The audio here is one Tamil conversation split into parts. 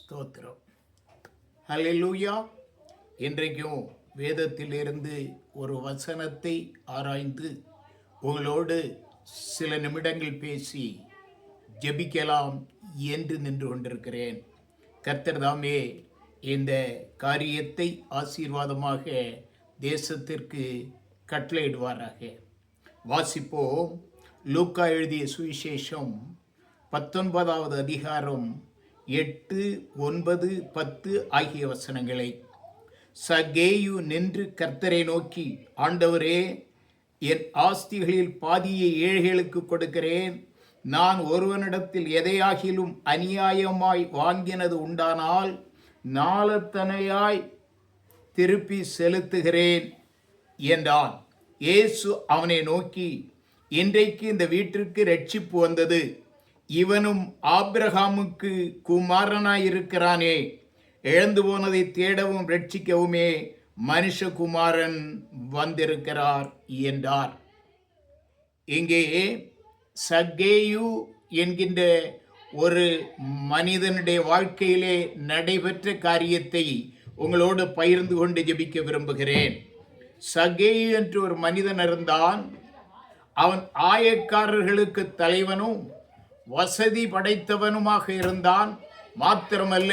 ஸ்தோத்திரம். ஹல்லேலூயா. இன்றைக்கும் வேதத்திலிருந்து ஒரு வசனத்தை ஆராய்ந்து உங்களோடு சில நிமிடங்கள் பேசி ஜெபிக்கலாம் என்று நின்று கொண்டிருக்கிறேன். கர்த்தர் தாமே இந்த காரியத்தை ஆசீர்வாதமாக தேசத்திற்கு கட்டளையிடுவாராக. வாசிப்போம். லூக்கா எழுதிய சுவிசேஷம் 19வது அதிகாரம் 8, 9, 10 ஆகிய வசனங்களை. சகேயு நின்று கர்த்தரை நோக்கி, ஆண்டவரே, என் ஆஸ்திகளில் பாதியை ஏழைகளுக்கு கொடுக்கிறேன். நான் ஒருவனிடத்தில் எதையாகிலும் அநியாயமாய் வாங்கினது உண்டானால் நாளத்தனையாய் திருப்பி செலுத்துகிறேன் என்றான். இயேசு அவனை நோக்கி, இன்றைக்கு இந்த வீட்டிற்கு இரட்சிப்பு வந்தது. இவனும் ஆபிரகாமுக்கு குமாரனாயிருக்கிறானே. இழந்து போனதை தேடவும் ரட்சிக்கவுமே மனுஷகுமாரன் வந்திருக்கிறார் என்றார். இங்கே சகேயு என்கின்ற ஒரு மனிதனுடைய வாழ்க்கையிலே நடைபெற்ற காரியத்தை உங்களோடு பகிர்ந்து கொண்டு ஜெபிக்க விரும்புகிறேன். சகேயு என்று ஒரு மனிதன் இருந்தான். அவன் ஆயக்காரர்களுக்கு தலைவனும் வசதி படைத்தவனுமாக இருந்தான். மாத்திரமல்ல,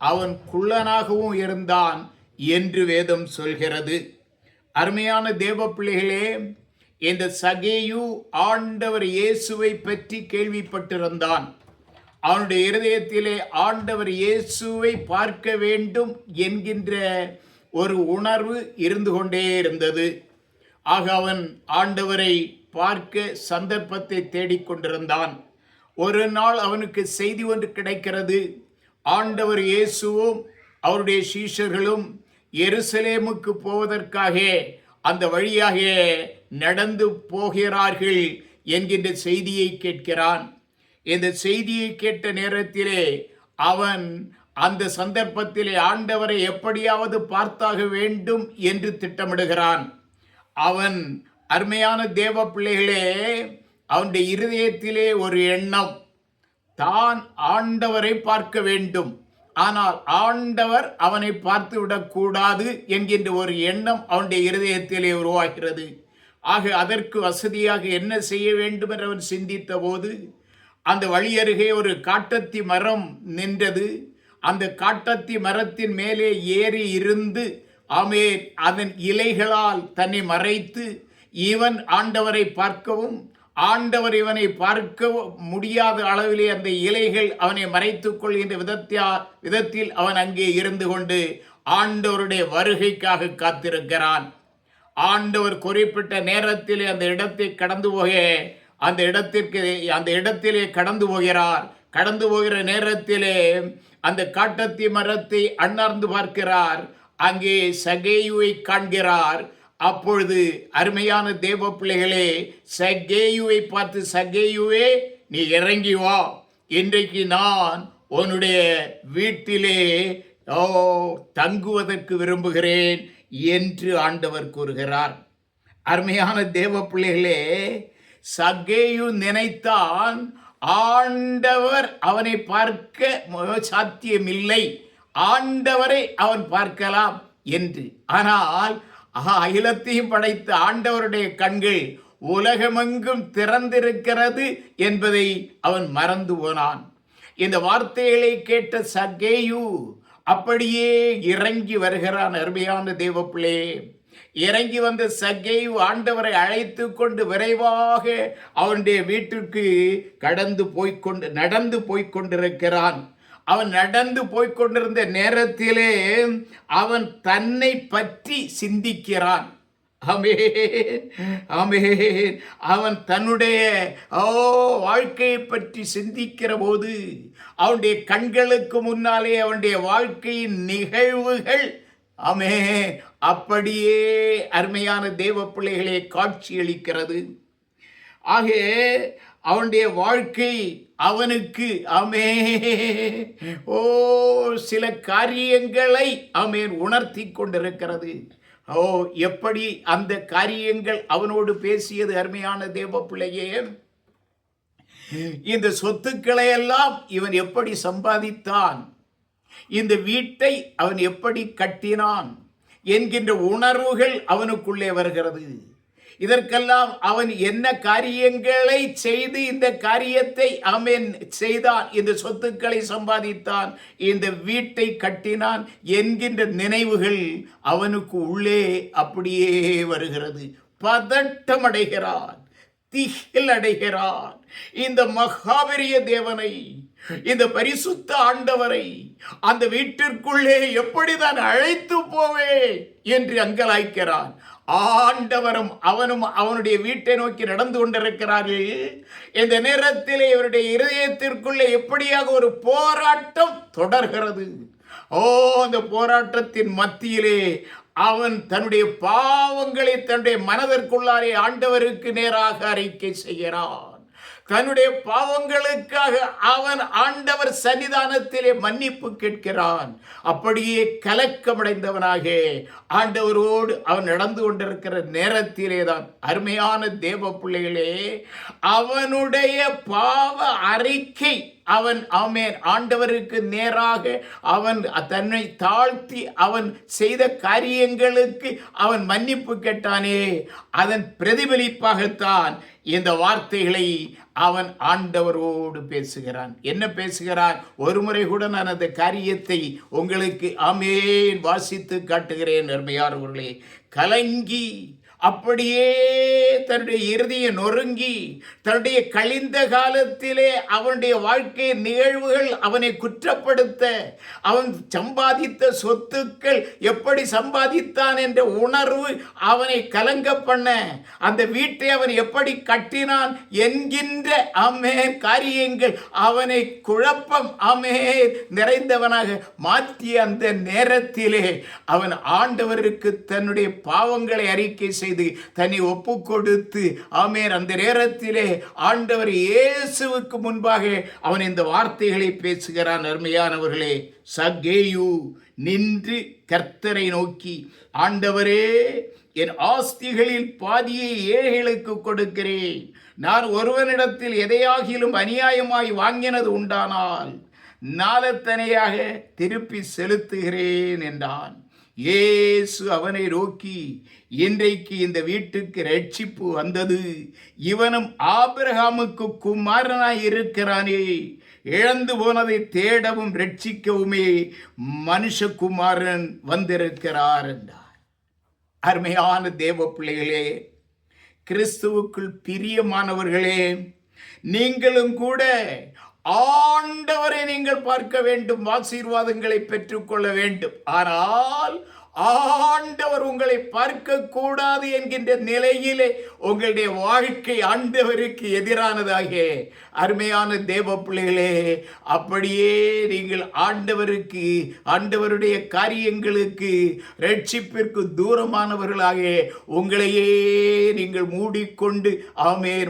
அவன் குள்ளனாகவும் இருந்தான் என்று வேதம் சொல்கிறது. அருமையான தேவ பிள்ளைகளே, இந்த சகேயு ஆண்டவர் இயேசுவை பற்றி கேள்விப்பட்டிருந்தான். அவனுடைய இருதயத்திலே ஆண்டவர் இயேசுவை பார்க்க வேண்டும் என்கின்ற ஒரு உணர்வு இருந்து கொண்டே இருந்தது. ஆக அவன் ஆண்டவரை பார்க்க சந்தர்ப்பத்தை தேடிக்கொண்டிருந்தான். ஒரு நாள் அவனுக்கு செய்தி ஒன்று கிடைக்கிறது. ஆண்டவர் இயேசுவும் அவருடைய சீஷர்களும் எருசலேமுக்கு போவதற்காக அந்த வழியாக நடந்து போகிறார்கள் என்கின்ற செய்தியை கேட்கிறான். இந்த செய்தியை கேட்ட நேரத்திலே அவன் அந்த சந்தர்ப்பத்திலே ஆண்டவரை எப்படியாவது பார்த்தாக வேண்டும் என்று திட்டமிடுகிறான். அவன் அருமையான தேவ பிள்ளைகளே, அவனுடைய இருதயத்திலே ஒரு எண்ணம், தான் ஆண்டவரை பார்க்க வேண்டும், ஆனால் ஆண்டவர் அவனை பார்த்து விடக்கூடாது என்கின்ற ஒரு எண்ணம் அவனுடைய இருதயத்திலே உருவாகிறது. ஆக அதற்கு வசதியாக என்ன செய்ய வேண்டும் என்று அவன் சிந்தித்த போது அந்த வழி அருகே ஒரு காட்டத்தி மரம் நின்றது. அந்த காட்டத்தி மரத்தின் மேலே ஏறி இருந்து அதன் இலைகளால் தன்னை மறைத்து இவன் ஆண்டவரை பார்க்கவும் ஆண்டவர் இவனை பார்க்க முடியாத அளவிலே அந்த இலைகள் அவனை மறைத்துக் கொள்கின்ற விதத்தில் அவன் அங்கே இருந்து கொண்டு ஆண்டவருடைய வருகைக்காக காத்திருக்கிறான். ஆண்டவர் குறிப்பிட்ட நேரத்திலே அந்த இடத்தை கடந்து போக அந்த இடத்திலே கடந்து போகிறார். கடந்து போகிற நேரத்திலே அந்த காட்டத்தி மரத்தை அண்ணார்ந்து பார்க்கிறார். அங்கே சகேயுவை காண்கிறார். அப்பொழுது அருமையான தேவ பிள்ளைகளே, சகேயுவை பார்த்து, சகேயுவே, நீ இறங்கி வா, இன்றைக்கு நான் உன்னுடைய வீட்டிலே தங்குவதற்கு விரும்புகிறேன் என்று ஆண்டவர் கூறுகிறார். அருமையான தேவ பிள்ளைகளே, சகேயு நினைத்தான் ஆண்டவர் அவனை பார்க்க சாத்தியமில்லை, ஆண்டவரை அவன் பார்க்கலாம் என்று. ஆனால் அகிலத்தையும் படைத்த ஆண்டவருடைய கண்கள் உலகமெங்கும் திறந்திருக்கிறது என்பதை அவன் மறந்து போனான். இந்த வார்த்தைகளை கேட்ட சகேயு அப்படியே இறங்கி வருகிறான். அருமையான தேவப்பிள்ளை, இறங்கி வந்த சகேயு ஆண்டவரை அழைத்து கொண்டு விரைவாக அவனுடைய வீட்டிற்கு நடந்து போய்கொண்டிருக்கிறான். அவன் நடந்து போய்கொண்டிருந்த நேரத்திலே அவன் தன்னை பற்றி சிந்திக்கிறான். ஆமென். அவன் தன்னுடைய வாழ்க்கையை பற்றி சிந்திக்கிற போது அவனுடைய கண்களுக்கு முன்னாலே அவனுடைய வாழ்க்கையின் நிகழ்வுகள் அப்படியே அருமையான தேவ பிள்ளைகளே காட்சியளிக்கிறது. ஆக அவனுடைய வாழ்க்கை அவனுக்கு சில காரியங்களை உணர்த்தி கொண்டிருக்கிறது. எப்படி அந்த காரியங்கள் அவனோடு பேசியது? அருமையான தேவ பிள்ளையே, இந்த சொத்துக்களை எல்லாம் இவன் எப்படி சம்பாதித்தான்? இந்த வீட்டை அவன் எப்படி கட்டினான் என்கின்ற உணர்வுகள் அவனுக்குள்ளே வருகிறது. இதற்கெல்லாம் அவன் என்ன காரியங்களை செய்து இந்த காரியத்தை அவன் செய்தான், இந்த சொத்துக்களை சம்பாதித்தான், இந்த வீட்டை கட்டினான் என்கின்ற நினைவுகள் அவனுக்கு உள்ளே அப்படியே வருகிறது. பதட்டம் அடைகிறான், திகில் அடைகிறான். இந்த மகாபெரிய தேவனை, இந்த பரிசுத்த ஆண்டவரை அந்த வீட்டிற்குள்ளே எப்படிதான் அழைத்து போவேன் என்று அங்கலாய்க்கிறான். ஆண்டவரும் அவனும் அவனுடைய வீட்டை நோக்கி நடந்து கொண்டிருக்கிறார்கள். இந்த நேரத்தில் இவருடைய இருதயத்திற்குள்ளே எப்படியாக ஒரு போராட்டம் தொடர்கிறது. அந்த போராட்டத்தின் மத்தியிலே அவன் தன்னுடைய பாவங்களை தன்னுடைய மனதிற்குள்ளாரே ஆண்டவருக்கு நேராக அறிக்கை செய்கிறான். தன்னுடைய பாவங்களுக்காக அவன் ஆண்டவர் சன்னிதானத்திலே மன்னிப்பு கேட்கிறான். அப்படியே கலக்கமடைந்தவனாக ஆண்டவரோடு அவன் நடந்து கொண்டிருக்கிற நேரத்திலே தான் அருமையான தேவ பிள்ளைகளே, அவனுடைய பாவ அறிக்கை அவன் ஆண்டவருக்கு நேராக அவன் தன்னை தாழ்த்தி அவன் செய்த காரியங்களுக்கு அவன் மன்னிப்பு கேட்டானே, அதன் பிரதிபலிப்பாகத்தான் இந்த வார்த்தைகளை அவன் ஆண்டவரோடு பேசுகிறான். என்ன பேசுகிறான்? ஒரு முறை கூட நான் அந்த காரியத்தை உங்களுக்கு வாசித்து காட்டுகிறேன். அருமையானவர்களே, கலங்கி அப்படியே தன்னுடைய இறுதியை நொறுங்கி தன்னுடைய கழிந்த காலத்திலே அவனுடைய வாழ்க்கை நிகழ்வுகள் அவனை குற்றப்படுத்த, அவன் சம்பாதித்த சொத்துக்கள் எப்படி சம்பாதித்தான் என்ற உணர்வு அவனை கலங்க பண்ண, அந்த வீட்டை அவன் எப்படி கட்டினான் என்கின்ற காரியங்கள் அவனை குழப்பம் நிறைந்தவனாக மாற்றிய அந்த நேரத்திலே அவன் ஆண்டவருக்கு தன்னுடைய பாவங்களை அறிக்கை செய்து தன்னை ஒப்பு கொடுத்து அந்த நேரத்திலே ஆண்டவர் இயேசுவுக்கு முன்பாக அவன் இந்த வார்த்தைகளை பேசுகிறான். அருமையானவர்களே, சக்கேயு நின்று கர்த்தரை நோக்கி, ஆண்டவரே, என் ஆஸ்திகளில் பாதியை ஏழைகளுக்கு கொடுக்கிறேன். நான் ஒருவனிடத்தில் எதையாகிலும் அநியாயமாய் வாங்கினது உண்டானால் நாளத்தனையாக திருப்பி செலுத்துகிறேன் என்றான். இயேசு அவனை நோக்கி, இன்றைக்கு இந்த வீட்டுக்கு ரட்சிப்பு வந்தது, இவனும் ஆபிரகாமுக்கு குமாரனாய் இருக்கிறானே, இழந்து போனதை தேடவும் ரட்சிக்கவுமே மனுஷகுமாரன் வந்திருக்கிறார் என்றார். அருமையான தேவ பிள்ளைகளே, கிறிஸ்துவுக்குள் பிரியமானவர்களே, நீங்களும் கூட ஆண்டவரை நீங்கள் பார்க்க வேண்டும், ஆசீர்வாதங்களை பெற்றுக்கொள்ள வேண்டும். ஆனால் ஆண்டவர் உங்களை பார்க்க கூடாது என்கின்ற நிலையிலே உங்களுடைய வாழ்க்கை ஆண்டவருக்கு எதிரானதாக, அருமையான தேவ பிள்ளைகளே, அப்படியே நீங்கள் ஆண்டவருடைய காரியங்களுக்கு ரட்சிப்பிற்கு தூரமானவர்களாக உங்களையே நீங்கள் மூடிக்கொண்டு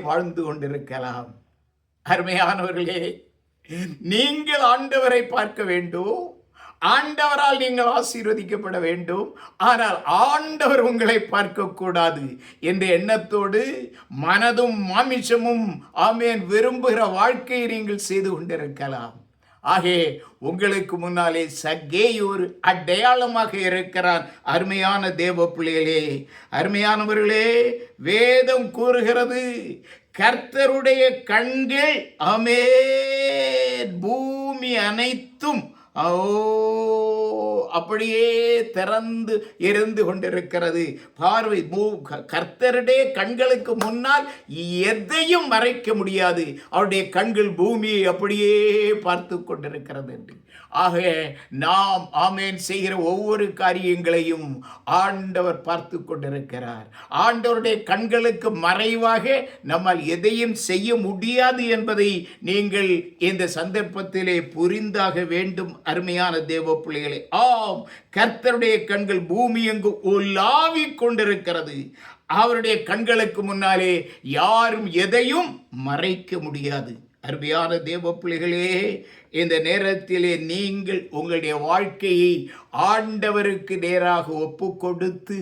வாழ்ந்து கொண்டிருக்கலாம். அருமையானவர்களே, நீங்கள் ஆண்டவரை பார்க்க வேண்டும், ஆண்டவரால் நீங்கள் ஆசீர்வதிக்கப்பட வேண்டும். ஆனால் ஆண்டவர் உங்களை பார்க்கக்கூடாது என்ற எண்ணத்தோடு மனதும் மாமிசமும் விரும்புகிற வாழ்க்கையை நீங்கள் செய்து கொண்டிருக்கலாம். ஆகவே உங்களுக்கு முன்னாலே சக்கேயு ஒரு அடையாளமாக இருக்கிறான். அருமையான தேவ பிள்ளைகளே, அருமையானவர்களே, வேதம் கூறுகிறது, கர்த்தருடைய கண்கள் பூமி அனைத்தும் அப்படியே திறந்து இருந்து கொண்டிருக்கிறது. பார்வை கர்த்தருடைய கண்களுக்கு முன்னால் எதையும் மறைக்க முடியாது. அவருடைய கண்கள் பூமியை அப்படியே பார்த்து கொண்டிருக்கிறது என்று. ஆக நாம் செய்கிற ஒவ்வொரு காரியங்களையும் ஆண்டவர் பார்த்து கொண்டிருக்கிறார். ஆண்டவருடைய கண்களுக்கு மறைவாக நம்மால் எதையும் செய்ய முடியாது என்பதை நீங்கள் இந்த சந்தர்ப்பத்திலே புரிந்தாக வேண்டும். அருமையான தேவ பிள்ளைகளே, கர்த்தருடைய கண்கள் பூமி எங்கு உலாவிக் கொண்டிருக்கிறது. அவருடைய கண்களுக்கு முன்னாலே யாரும் எதையும் மறைக்க முடியாது. அருமையான தேவ பிள்ளைகளே, இந்த நேரத்திலே நீங்கள் உங்களுடைய வாழ்க்கையை ஆண்டவருக்கு நேராக ஒப்பு கொடுத்து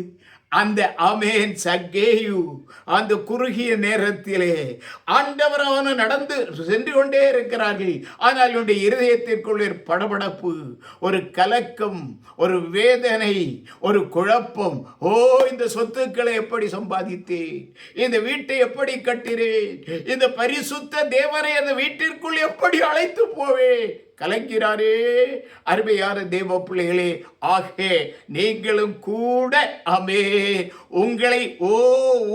அந்த ஆமேன் சக்கேயு அந்த குறுகிய நேரத்திலே ஆண்டவர் அவனை நடந்து சென்று கொண்டே இருக்கிறார்கள். ஆனால் என்னுடைய இருதயத்திற்குள்ளே படபடப்பு, ஒரு கலக்கம், ஒரு வேதனை, ஒரு குழப்பம். ஓ, இந்த சொத்துக்களை எப்படி சம்பாதித்தேன், இந்த வீட்டை எப்படி கட்டினேன், இந்த பரிசுத்த தேவனை அந்த வீட்டிற்குள் எப்படி அழைத்து போவேன், கலங்கிறாரே. அருமையான தேவ பிள்ளைகளே, ஆகே நீங்களும் கூட ஆமே உங்களை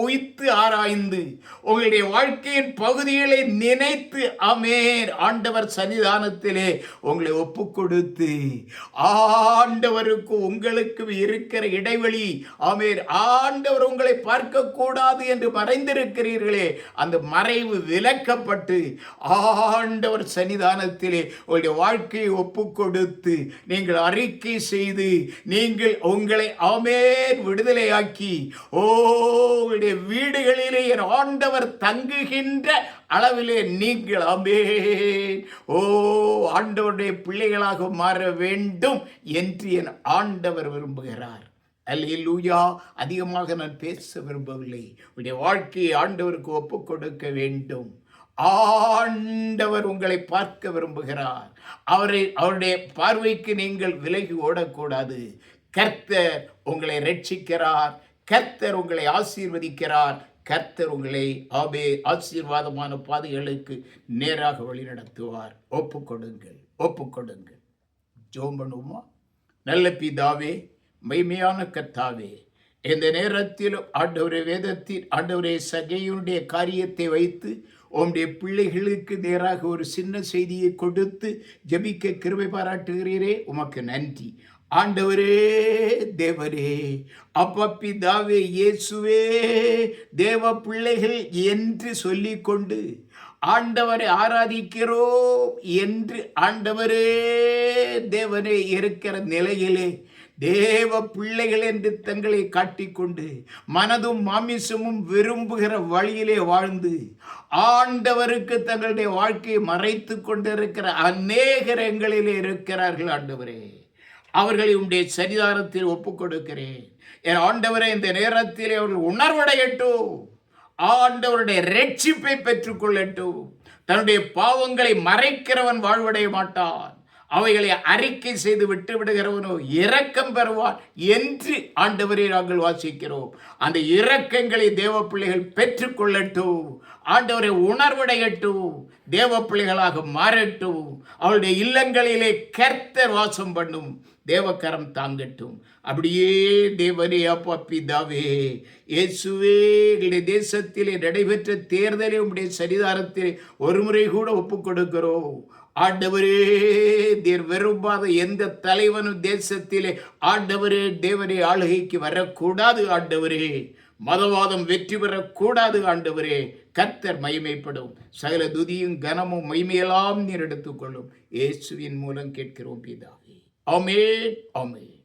உய்த்து ஆராய்ந்து உங்களுடைய வாழ்க்கையின் பகுதிகளை நினைத்து ஆமேன் ஆண்டவர் சன்னிதானத்திலே உங்களை ஒப்பு கொடுத்து ஆண்டவருக்கு உங்களுக்கு இருக்கிற இடைவெளி ஆமேன் ஆண்டவர் உங்களை பார்க்க கூடாது என்று மறைந்திருக்கிறீர்களே, அந்த மறைவு விலக்கப்பட்டு ஆண்டவர் சன்னிதானத்திலே உங்களுடைய வாழ்க்கையை ஒப்பு கொடுத்து நீங்கள் அறிக்கை செய்து நீங்கள் உங்களை ஆமேன் விடுதலையாக்கி உங்களுடைய வீடுகளிலே என் ஆண்டவர் தங்குகின்ற அளவிலே நீங்கள் ஆமேன் ஆண்டவருடைய பிள்ளைகளாக மாற வேண்டும் என்று என் ஆண்டவர் விரும்புகிறார். அல்லேலூயா. அதிகமாக நான் பேச விரும்பவில்லை. உங்களுடைய வாழ்க்கையை ஆண்டவருக்கு ஒப்பு கொடுக்க வேண்டும். ஆண்டவர் உங்களை பார்க்க விரும்புகிறார். அவருடைய பார்வைக்கு நீங்கள் விலகி ஓடக்கூடாது. கர்த்தர் உங்களை ரட்சிக்கிறார். கர்த்தர் உங்களை ஆசீர்வதிக்கிறார். கர்த்தர் உங்களை ஆசீர்வாதமான பாதைகளுக்கு நேராக வழி நடத்துவார். ஒப்புக்கொடுங்கள். ஜெபம் பண்ணுவோமா? நல்ல பிதாவே, மைமையான கர்த்தாவே, இந்த நேரத்திலும் ஆண்டவரே வேதத்தில் ஆண்டவரே சகையுடைய காரியத்தை வைத்து உம்முடைய பிள்ளைகளுக்கு நேராக ஒரு சின்ன செய்தியை கொடுத்து ஜெபிக்க கிருபை பாராட்டுகிறீரே, உமக்கு நன்றி. ஆண்டவரே தேவரே, அப்பா பிதாவே, இயேசுவே, தேவ பிள்ளைகள் என்று சொல்லிக்கொண்டு ஆண்டவரை ஆராதிக்கிறோம் என்று ஆண்டவரே தேவனே இருக்கிற நிலையிலே தேவ பிள்ளைகள் என்று தங்களை காட்டிக்கொண்டு மனதும் மாமிசமும் விரும்புகிற வழியிலே வாழ்ந்து ஆண்டவருக்கு தங்களுடைய வாழ்க்கையை மறைத்து கொண்டிருக்கிற அநேகர் எங்களிலே இருக்கிறார்கள். ஆண்டவரே, அவர்களை உடைய சன்னிதானத்தில் ஒப்புக் கொடுக்கிறேன். என் ஆண்டவரை இந்த நேரத்தில் அவர்கள் உணர்வடையட்டும், ஆண்டவருடைய ரட்சிப்பை பெற்றுக்கொள்ளட்டும். தன்னுடைய பாவங்களை மறைக்கிறவன் வாழ்வடைய மாட்டான், அவைகளை அறிக்கை செய்து விட்டு விடுகிறவனோ இரக்கம் பெறுவான் என்று ஆண்டவரை நாங்கள் வாசிக்கிறோம். அந்த இரக்கங்களை தேவ பிள்ளைகள் பெற்றுக்கொள்ளட்டும். ஆண்டவரை உணர்வடையட்டும், தேவ பிள்ளைகளாக மாறட்டும். அவருடைய இல்லங்களிலே கர்த்தர் வாசம் பண்ணும், தேவக்கரம் தாங்கட்டும். அப்படியே தேவனே, அப்பா பிதாவே, இயேசுவே, எங்களுடைய தேசத்திலே நடைபெற்ற தேர்தலை உடைய சன்னிதானத்தில் ஒரு முறை கூட ஒப்புக் கொடுக்கிறோம். ஆண்டவரே, தேர் விரும்பாத எந்த தலைவனும் தேசத்திலே ஆண்டவரே தேவனே ஆளுகைக்கு வரக்கூடாது. ஆண்டவரே, மதவாதம் வெற்றி பெறக்கூடாது. ஆண்டவரே, கர்த்தர் மகிமைப்படும். சகல துதியும் கனமும் மகிமையெல்லாம் நீர் எடுத்துக்கொள்ளும். இயேசுவின் மூலம் கேட்கிறோம் பிதாவே. ஆமென், ஆமென்.